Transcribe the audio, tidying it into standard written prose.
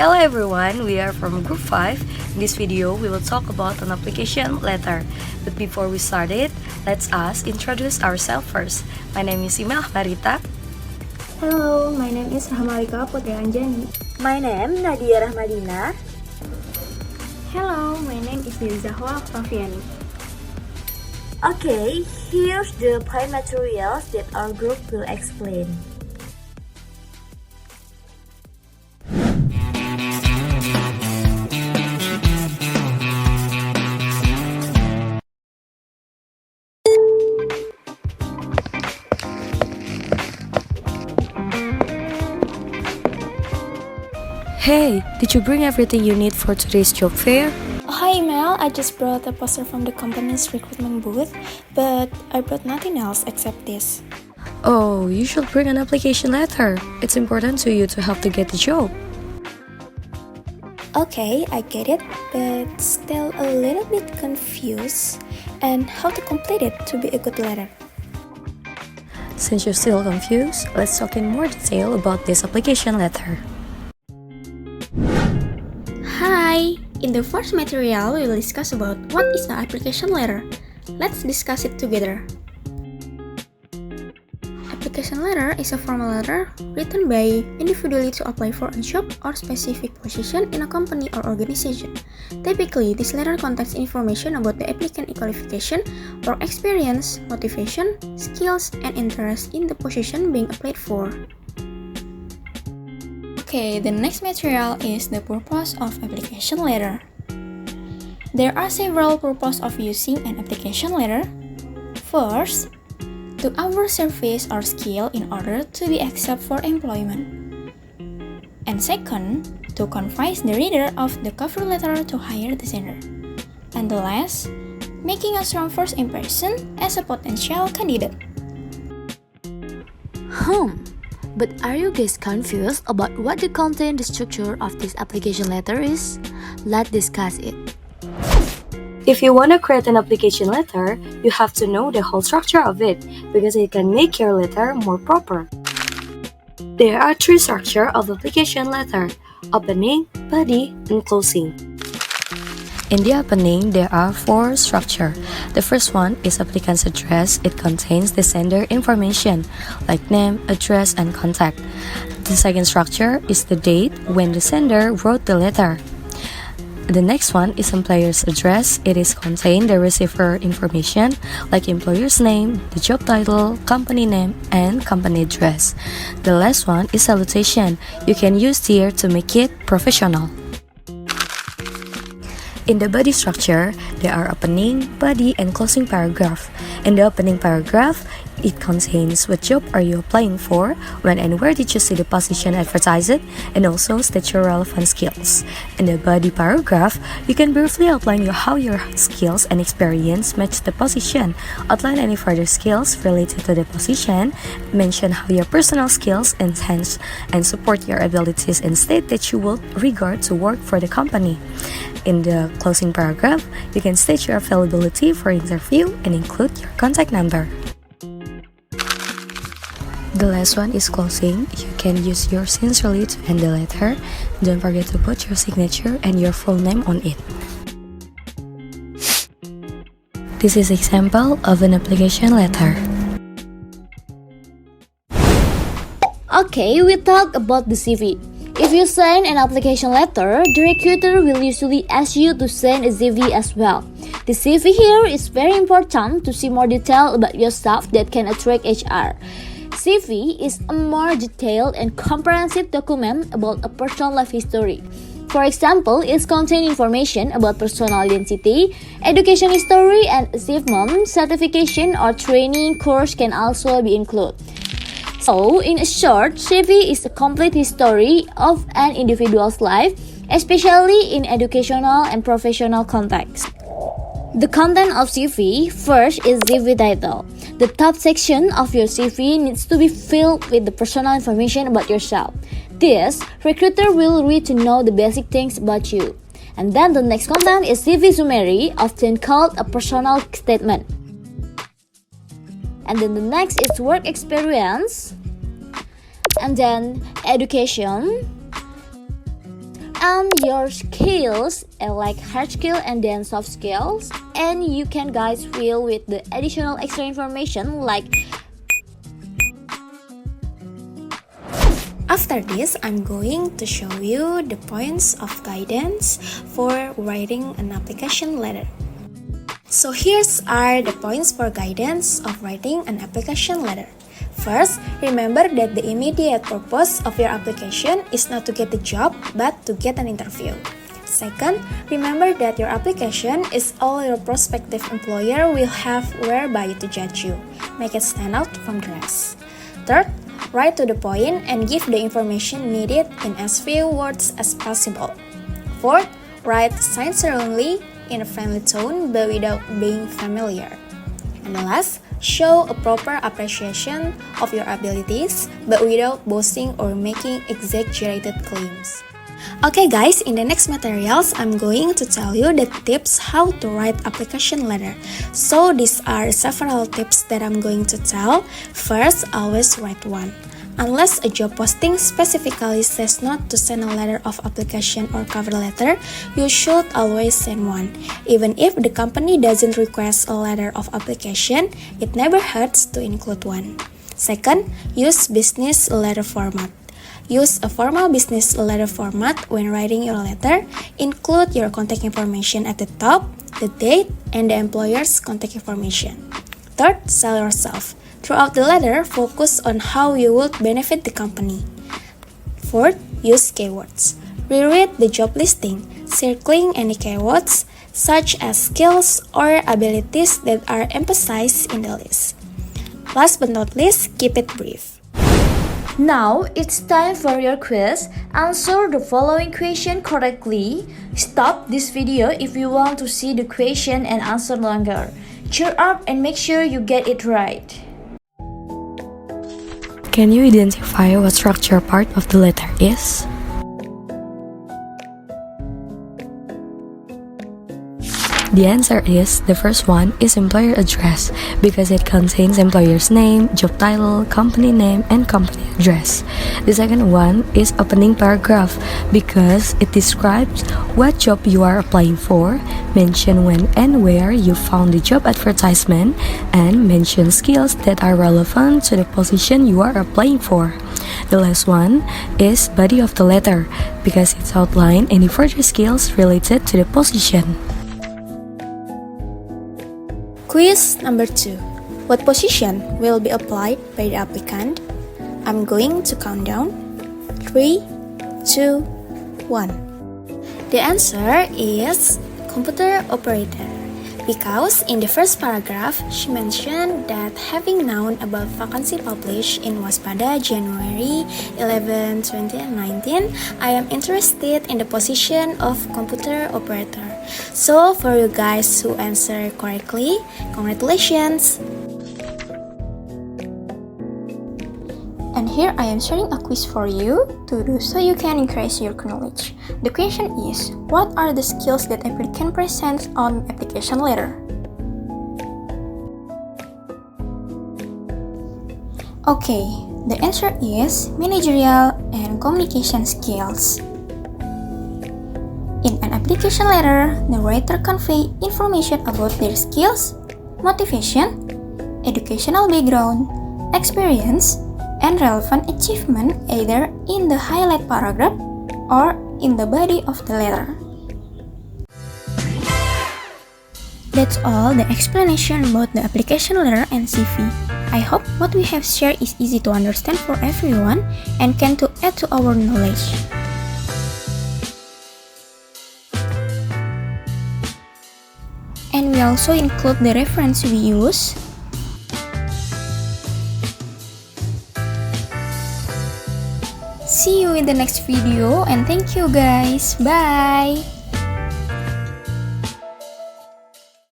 Hello everyone, we are from Group 5. In this video, we will talk about an application letter. But before we start it, let's us introduce ourselves first. My name is Imel, Ahmarita. Hello, my name is Rahmalika, Putri Anjani. My name Nadiya Rahmadina. Hello, my name is Zahwa, Oktaviani. Okay, here's the prime materials that our group will explain. Hey, did you bring everything you need for today's job fair? Hi Imel, I just brought a poster from the company's recruitment booth, but I brought nothing else except this. Oh, you should bring an application letter. It's important to you to help to get the job. Okay, I get it, but still a little bit confused and how to complete it to be a good letter. Since you're still confused, let's talk in more detail about this application letter. Hi! In the first material, we will discuss about what is an application letter. Let's discuss it together. Application letter is a formal letter written by individually to apply for a job or specific position in a company or organization. Typically, this letter contains information about the applicant qualification, work experience, motivation, skills, and interest in the position being applied for. Okay, the next material is the purpose of application letter. There are several purposes of using an application letter. First, to offer service or skill in order to be accepted for employment. And second, to convince the reader of the cover letter to hire the sender. And the last, making a strong first impression as a potential candidate. But are you guys confused about what the content, the structure of this application letter is? Let's discuss it. If you want to create an application letter, you have to know the whole structure of it because it can make your letter more proper. There are three structures of application letter: opening, body, and closing. In the opening, there are four structures. The first one is applicant's address. It contains the sender information like name, address, and contact. The second structure is the date when the sender wrote the letter. The next one is employer's address. It is contain the receiver information like employer's name, the job title, company name, and company address. The last one is salutation. You can use here to make it professional. In the body structure, there are opening, body, and closing paragraph. In the opening paragraph, it contains what job are you applying for, when and where did you see the position advertised, and also state your relevant skills. In the body paragraph, you can briefly outline how your skills and experience match the position, outline any further skills related to the position, mention how your personal skills enhance and support your abilities, and state that you will regard to work for the company. In the closing paragraph, you can state your availability for interview and include your contact number. The last one is closing. You can use your sincerely to end the letter. Don't forget to put your signature and your full name on it. This is example of an application letter. Okay, we talk about the CV. If you send an application letter, the recruiter will usually ask you to send a CV as well. The CV here is very important to see more detail about yourself that can attract HR. CV is a more detailed and comprehensive document about a personal life history. For example, it contains information about personal identity, education history, and achievement. Certification or training course can also be included. So, in short, CV is a complete history of an individual's life, especially in educational and professional contexts. The content of CV first is CV title. The top section of your CV needs to be filled with the personal information about yourself. This, recruiter will read to know the basic things about you. And then the next content is CV summary, often called a personal statement. And then the next is work experience, and then education, and your skills, like hard skill and then soft skills, and you can guys fill with the additional extra information like. After this, I'm going to show you the points of guidance for writing an application letter. So here's are the points for guidance of writing an application letter. First, remember that the immediate purpose of your application is not to get the job, but to get an interview. Second, remember that your application is all your prospective employer will have whereby to judge you. Make it stand out from the rest. Third, write to the point and give the information needed in as few words as possible. Fourth, write sincerely in a friendly tone but without being familiar. And the last, show a proper appreciation of your abilities but without boasting or making exaggerated claims. Okay guys, in the next materials, I'm going to tell you the tips how to write application letter. So these are several tips that I'm going to tell. First, always write one. Unless a job posting specifically says not to send a letter of application or cover letter, you should always send one. Even if the company doesn't request a letter of application, it never hurts to include one. Second, use business letter format. Use a formal business letter format when writing your letter. Include your contact information at the top, the date, and the employer's contact information. Third, sell yourself. Throughout the letter, focus on how you would benefit the company. Fourth, use keywords. Reread the job listing, circling any keywords such as skills or abilities that are emphasized in the list. Last but not least, keep it brief. Now it's time for your quiz. Answer the following question correctly. Stop this video if you want to see the question and answer longer. Cheer up and make sure you get it right. Can you identify what structure part of the letter is? The answer is, the first one is employer address because it contains employer's name, job title, company name, and company address. The second one is opening paragraph because it describes what job you are applying for, mention when and where you found the job advertisement, and mention skills that are relevant to the position you are applying for. The last one is body of the letter because it outlines any further skills related to the position. Quiz number 2. What position will be applied by the applicant? I'm going to count down. 3, 2, 1. The answer is computer operator. Because in the first paragraph, she mentioned that having known about vacancy published in Waspada January 11, 2019, I am interested in the position of computer operator. So for you guys who answer correctly, congratulations! And here I am sharing a quiz for you to do so you can increase your knowledge. The question is, what are the skills that applicant presents on application letter? Okay, the answer is managerial and communication skills. In an application letter, the writer convey information about their skills, motivation, educational background, experience, and relevant achievement either in the highlight paragraph or in the body of the letter. That's all the explanation about the application letter and CV. I hope what we have shared is easy to understand for everyone and can to add to our knowledge. And we also include the reference we use. See you in the next video and thank you guys. Bye!